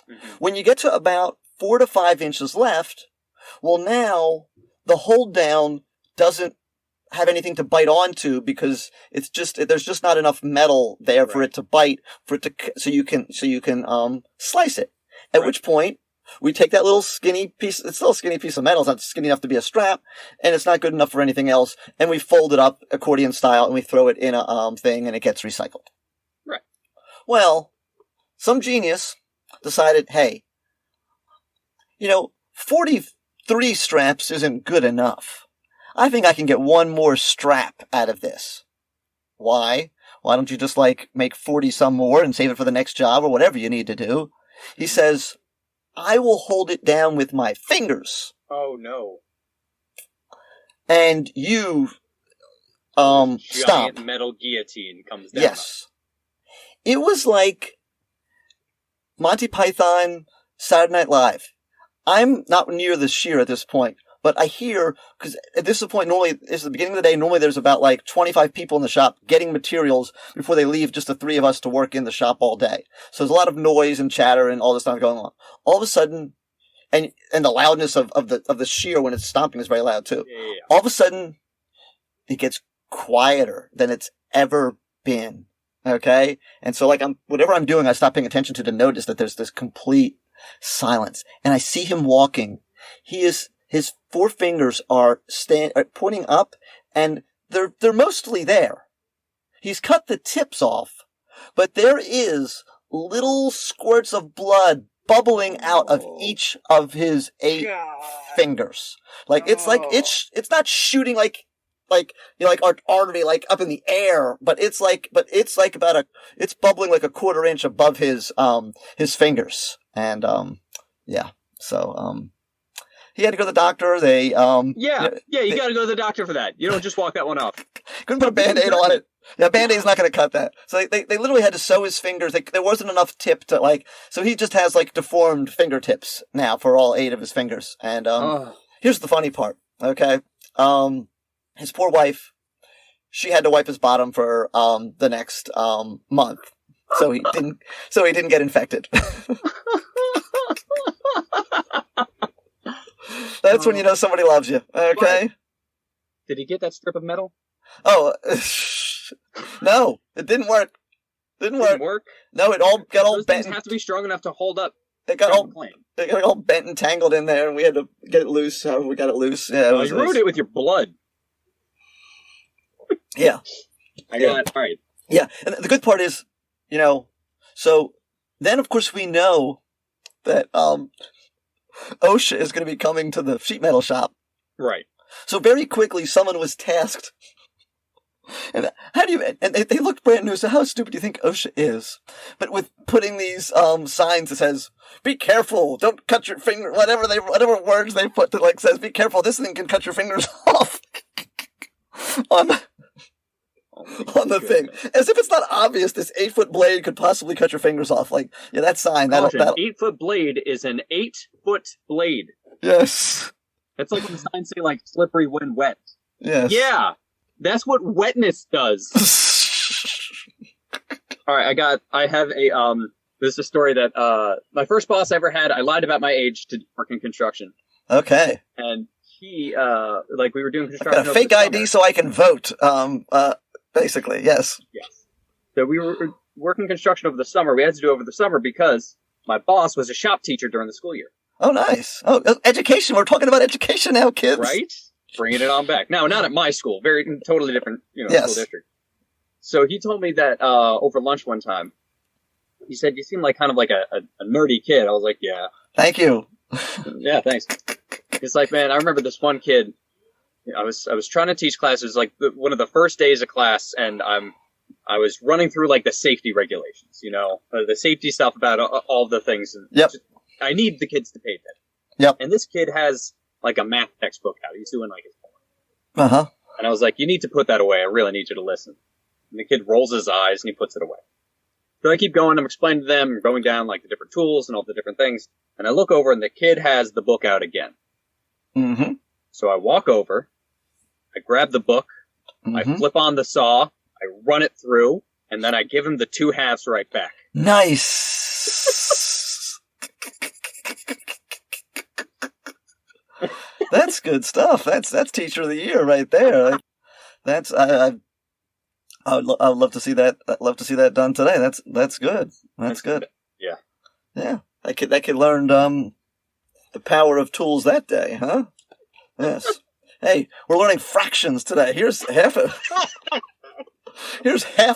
Mm-hmm. When you get to about 4 to 5 inches left, well, now the hold down doesn't have anything to bite onto, because there's just not enough metal there for it to bite, so you can slice it. At which point we take that little skinny piece. It's still a skinny piece of metal. It's not skinny enough to be a strap, and it's not good enough for anything else. And we fold it up accordion style, and we throw it in a thing, and it gets recycled. Right. Well, some genius decided, hey, 43 straps isn't good enough. I think I can get 1 more strap out of this. Why? Why don't you just make 40 some more and save it for the next job or whatever you need to do? He says, I will hold it down with my fingers. Oh no. And you, stomp. Giant metal guillotine comes down. Yes. It was like Monty Python, Saturday Night Live. I'm not near the shear at this point. But I hear, because at this point, normally, it's the beginning of the day, normally there's about 25 people in the shop getting materials before they leave, just the 3 of us to work in the shop all day. So there's a lot of noise and chatter and all this stuff going on. All of a sudden, and the loudness of the shear when it's stomping is very loud too. Yeah. All of a sudden, it gets quieter than it's ever been. Okay? And so whatever I'm doing, I stop paying attention to notice that there's this complete silence. And I see him walking. His 4 fingers are pointing up, and they're mostly there. He's cut the tips off, but there is little squirts of blood bubbling out of each of his 8 fingers. It's not shooting like artery up in the air, but it's bubbling like a 1/4 inch above his fingers. And he had to go to the doctor. You got to go to the doctor for that. You don't just walk that one off. Couldn't put a Band-Aid on it. Yeah, Band-Aid's not going to cut that. So they literally had to sew his fingers. There wasn't enough tip to so he just has deformed fingertips now for all 8 of his fingers. And here's the funny part. Okay, his poor wife, she had to wipe his bottom for the next month, so he didn't get infected. That's when you know somebody loves you. Okay. What? Did he get that strip of metal? Oh, no, it didn't work. Didn't work. No, it all got all Those bent. Things have to be strong enough to hold up. It got all bent and tangled in there, and we had to get it loose. However, we got it loose. Yeah, you ruined it with your blood. Yeah. I got it. All right. Yeah, and the good part is, so then of course we know that OSHA is going to be coming to the sheet metal shop. Right. So very quickly, someone was tasked. And they looked brand new, so how stupid do you think OSHA is? But with putting these signs that says, be careful, don't cut your finger, whatever words they put that like says, be careful, this thing can cut your fingers off on the thing. As if it's not obvious this 8-foot blade could possibly cut your fingers off. Like, yeah, that sign, that'll 8-foot blade is an 8-foot blade. Yes. That's like when the signs say like slippery when wet. Yes. Yeah. That's what wetness does. All right, I have this is a story that, my first boss I ever had, I lied about my age to work in construction. Okay. And he, we were doing construction. I've got a fake ID so I can vote, basically, yes. Yes. So we were working construction over the summer. We had to do it over the summer because my boss was a shop teacher during the school year. Oh, nice. Oh, education. We're talking about education now, kids. Right? Bringing it on back. Now, not at my school. Very totally different, Yes. School district. So he told me that over lunch one time, he said, you seem like kind of like a nerdy kid. I was like, yeah. Thank you. Yeah, thanks. It's like, man, I remember this one kid. I was trying to teach classes, like one of the first days of class, and I was running through like the safety regulations, the safety stuff about all the things. And yep. I need the kids to pay attention. Yep. And this kid has like a math textbook out. He's doing like his Uh homework. huh. And I was like, you need to put that away. I really need you to listen. And the kid rolls his eyes and he puts it away. So I keep going. I'm explaining to them, going down like the different tools and all the different things. And I look over and the kid has the book out again. Mm-hmm. So I walk over, I grab the book, I flip on the saw, I run it through, and then I give him the 2 halves right back. Nice. That's good stuff. That's teacher of the year right there. That's I would love to see that. I'd love to see that done today. That's good. That's good. Yeah. Yeah. That kid learned the power of tools that day, huh? Yes. Hey, we're learning fractions today. Here's half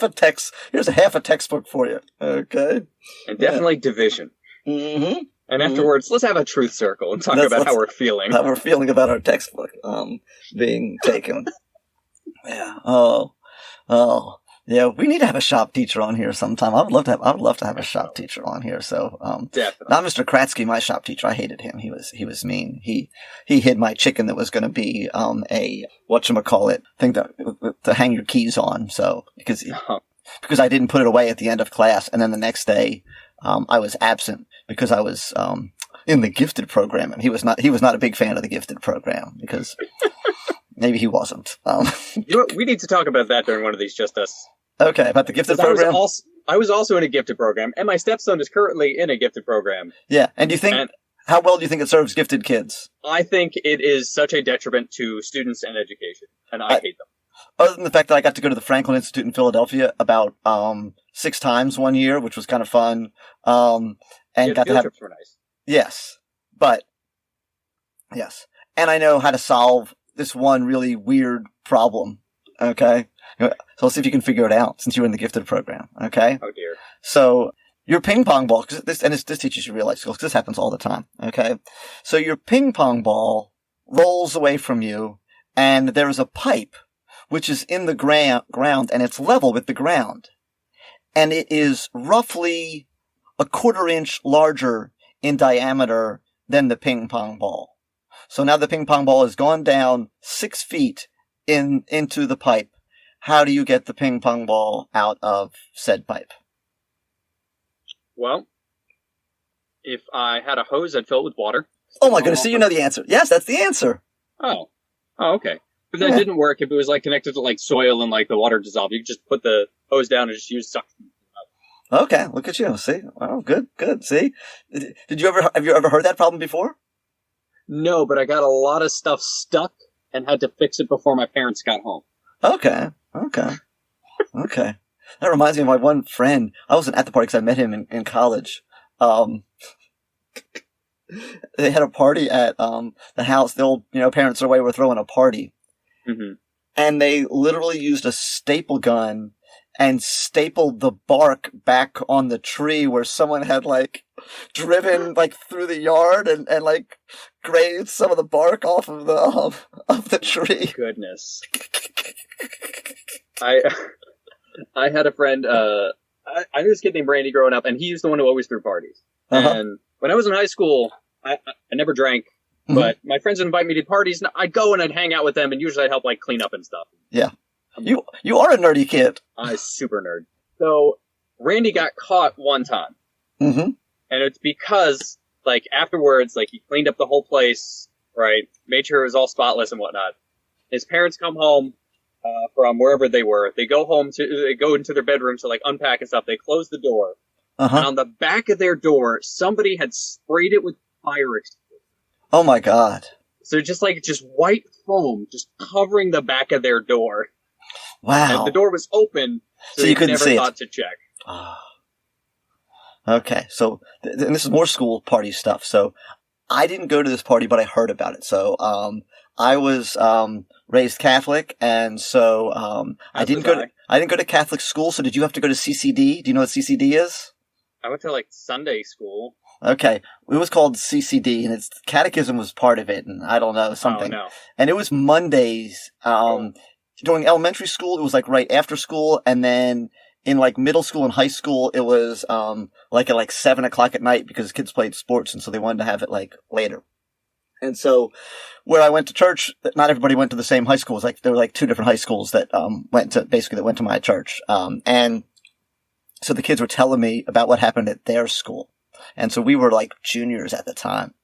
a textbook for you. Okay. And definitely division. Mm-hmm. And afterwards, let's have a truth circle and talk about how we're feeling. How we're feeling about our textbook being taken. Yeah. Oh. Yeah. We need to have a shop teacher on here sometime. I would love to have a shop teacher on here. So, definitely. Not Mr. Kratzky, my shop teacher. I hated him. He was mean. He hid my chicken that was going to be a whatchamacallit thing to hang your keys on. So because I didn't put it away at the end of class, and then the next day I was absent because I was in the gifted program, and he was not a big fan of the gifted program because maybe he wasn't. We need to talk about that during one of these Just Us. Okay, about the gifted program. I was also in a gifted program, and my stepson is currently in a gifted program. Yeah, and do you think how well do you think it serves gifted kids? I think it is such a detriment to students and education, and I hate them. Other than the fact that I got to go to the Franklin Institute in Philadelphia about 6 times one year, which was kind of fun, and got to have trips were nice. Yes, and I know how to solve this one really weird problem. Okay, so let's see if you can figure it out since you were in the gifted program. Okay. Oh dear. So your ping pong ball, this teaches you real life skills. This happens all the time. Okay. So your ping pong ball rolls away from you, and there is a pipe which is in the ground, and it's level with the ground, and it is roughly a 1/4 inch larger in diameter than the ping pong ball. So now the ping pong ball has gone down 6 feet into the pipe. How do you get the ping pong ball out of said pipe? Well, if I had a hose, I'd fill it with water. Oh my goodness, so you know the answer. Yes, that's the answer. Oh, okay. If that didn't work, if it was like connected to like soil and like the water dissolved, you could just put the hose down and just use suction. Okay, look at you. See? Oh, good. See? Have you ever heard that problem before? No, but I got a lot of stuff stuck and had to fix it before my parents got home. Okay. That reminds me of my one friend. I wasn't at the party because I met him in college. They had a party at the house. The old, parents are away, were throwing a party. Mm-hmm. And they literally used a staple gun and stapled the bark back on the tree where someone had driven like through the yard and like grazed some of the bark off of the tree. Goodness. I had a friend, I knew this kid named Randy growing up, and he was the one who always threw parties. And when I was in high school, I never drank, but my friends would invite me to parties, and I'd go and I'd hang out with them, and usually I'd help like clean up and stuff. Yeah. You are a nerdy kid. I'm a super nerd. So Randy got caught one time. And it's because, like, afterwards, like, he cleaned up the whole place, right? Made sure it was all spotless and whatnot. His parents come home from wherever they were. They go into their bedroom to, like, unpack and stuff. They close the door. And on the back of their door, somebody had sprayed it with fire extinguisher. Oh, my God. So just white foam just covering the back of their door. Wow. And the door was open, so you couldn't never see thought it. to check. Okay, so and this is more school party stuff. So I didn't go to this party, but I heard about it. So I was raised Catholic, and so I didn't go to Catholic school. So did you have to go to CCD? Do you know what CCD is? I went to like Sunday school. Okay, it was called CCD, and its catechism was part of it, and I don't know something. Oh, no. And it was Mondays. During elementary school, it was like right after school, and then in like middle school and high school, it was like at like 7 o'clock at night because kids played sports, and so they wanted to have it like later. And so, where I went to church, not everybody went to the same high schools. Like there were like 2 different high schools that went to my church. And so the kids were telling me about what happened at their school, and so we were like juniors at the time.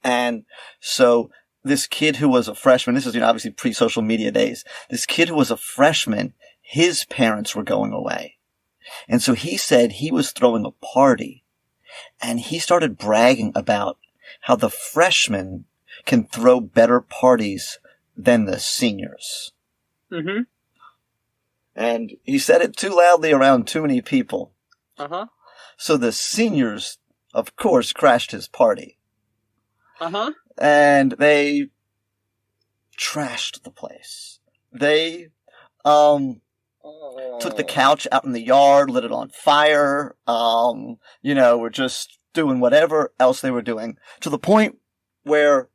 And so this kid who was a freshman, this is, obviously pre-social media days. This kid who was a freshman, his parents were going away. And so he said he was throwing a party, and he started bragging about how the freshmen can throw better parties than the seniors. And he said it too loudly around too many people. So the seniors, of course, crashed his party. And they trashed the place. They took the couch out in the yard, lit it on fire, were just doing whatever else they were doing, to the point where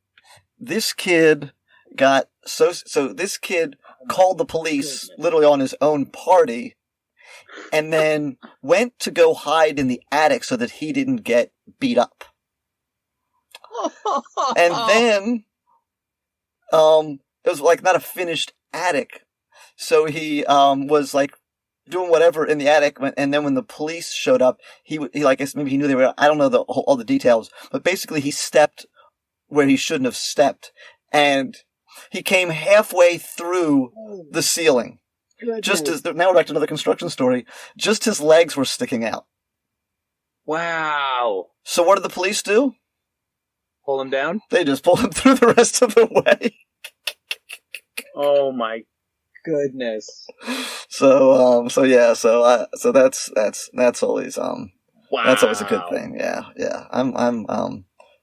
this kid got so this kid called the police literally on his own party, and then went to go hide in the attic so that he didn't get beat up. And then, it was like not a finished attic. So he, was like doing whatever in the attic. And then when the police showed up, he I guess maybe he knew they were, I don't know all the details, but basically he stepped where he shouldn't have stepped. And he came halfway through the ceiling. Just as, now we're back to another construction story. Just his legs were sticking out. Wow. So what did the police do? Pull him down? They just pulled him through the rest of the way. Oh my goodness. So that's always, wow. That's always a good thing. Yeah.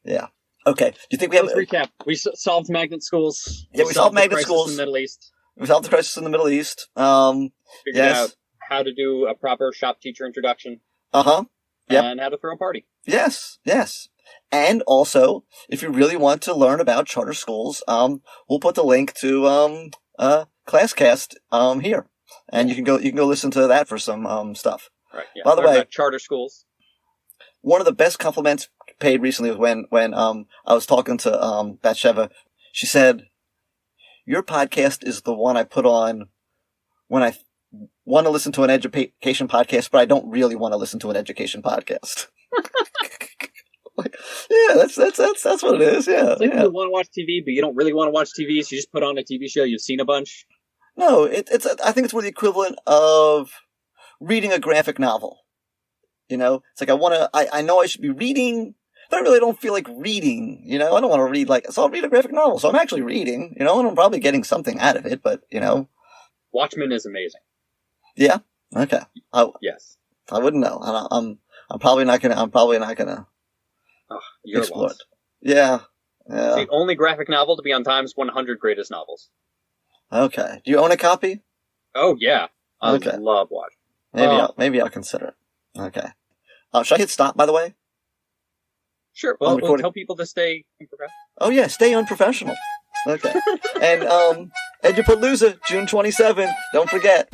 Yeah. Okay. Do you think we have... Let's recap. We solved magnet schools. Yeah, we solved magnet schools. In the Middle East. We solved the crisis in the Middle East. Figured out how to do a proper shop teacher introduction. Yep. And how to throw a party. Yes. And also, if you really want to learn about charter schools, we'll put the link to Classcast here, and you can go listen to that for some stuff. Right. Yeah. By the way, charter schools. One of the best compliments paid recently was when I was talking to Bathsheba. She said, "Your podcast is the one I put on when I want to listen to an education podcast, but I don't really want to listen to an education podcast." Yeah, that's what it is. Yeah, it's like you want to watch TV, but you don't really want to watch TV, so you just put on a TV show you've seen a bunch. No, it's. I think it's more the equivalent of reading a graphic novel. It's like I know I should be reading, but I really don't feel like reading. I don't want to read so I'll read a graphic novel. So I'm actually reading. And I'm probably getting something out of it. But Watchmen is amazing. Yeah. Okay. Yes. I wouldn't know. I'm probably not gonna. You're explore lost. It. Yeah. It's the only graphic novel to be on Time's 100 Greatest Novels. Okay. Do you own a copy? Oh yeah. I love Watchmen. Maybe I'll consider it. Okay. Should I hit stop, by the way? Sure. Well, we'll recording. tell people to stay unprofessional. Oh yeah, stay unprofessional. Okay. And Edupalooza, June 27th. Don't forget.